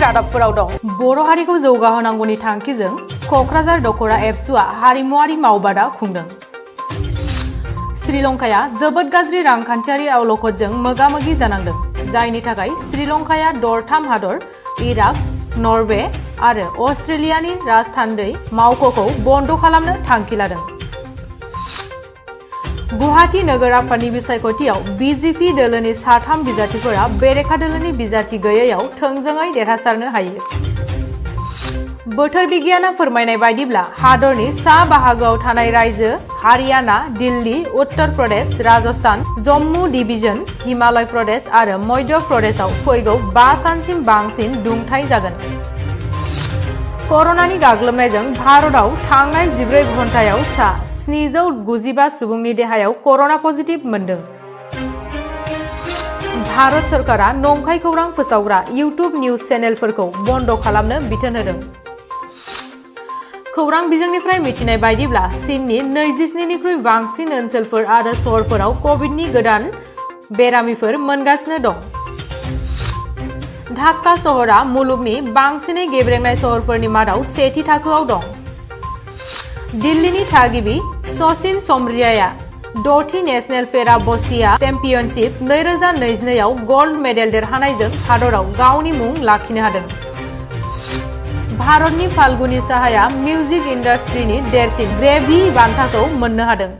रादाबफोराव दं। बर' हारिखौ जौगाहोनांगौनि थांखिजों क'क्राझार दख'रा एबसुआ हारिमुआरि मावबादा खुंदों। श्रीलंकाया जोबोद गाज्रि रांखान्थियारि अलखदजों मोगा-मोगि जानांदों, जायनि थाखाय श्रीलंकाया दरथाम हादर इराक, नरवे आरो अस्ट्रेलियानि राजथान्दै मावख'खौ बन्द खालामनो थांखि लादों। गुवाहाटी नोगोर आफादनि बिसायख'थियाव बिजेपि दोलोनि 3 बिजाथिफोरा बेरेखा दोलोनि बिजाथि गैयैयाव थोंजोङै देरहासारनो हायो। बोथोर बिगियाना फोरमायनाय बायदिब्ला हादरनि सा बाहागोआव थानाय रायजो हारियाना, दिल्ली, उत्तर प्रदेश, राजस्थान, जम्मु डिभिजन, हिमाचल प्रदेश आरो मध्य प्रदेशआव फैगौ 5 सानसिम बांसिन दुंथाय जागोन। कर'नानि गाग्लोबनायजों भारतआव थांनाय 14 घन्टायाव सा 795 सुबुंनि देहायाव कर'ना पजिटिभ मोनदों। भारत सरकारा नंखाय खौरां फोसावग्रा इउटुब निउज चेनेलफोरखौ बन्द खालामनो बिथोन होदों। खौरां बिजोंनिफ्राय मिथिनाय बायदिब्ला चीननि 27 निख्रुइ बांसिन ओनसोलफोर आरो सहरफोराव कभिडनि गोदान बेरामिफोर मोनगासिनो दं। ढाका सहरा मुलुगनि बांसिनै गेब्रेंनाय सहरफोरनि मादाव सेथि थाखोआव दं। दिल्लीनि थागिबि सचिन समरियाया 6थि नेशनेल पेरा बक्सिं चेम्पियनशिप 2022 आव गल्ड मेडेल देरहानायजों हादराव गावनि मुं लाखिनो हादों। भारतनि फाल्गुनी साहाया मिउजिक इन्डास्ट्रीनि देरसिन ग्रेमी बान्थाखौ मोननो हादों।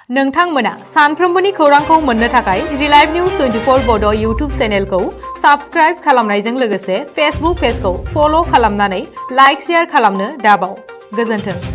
नोंथांमोना सानफ्रोमबोनि खौरांखौ मोननो थाखाय रिलाइभ निउज 24 बड' इउटुब चेनेलखौ साबस्क्राइब खालामनायजों लोगोसे फेसबुक पेजखौ फल' खालामनानै लाइक शेयार खालामनो दाबाव। गोजोन्थों।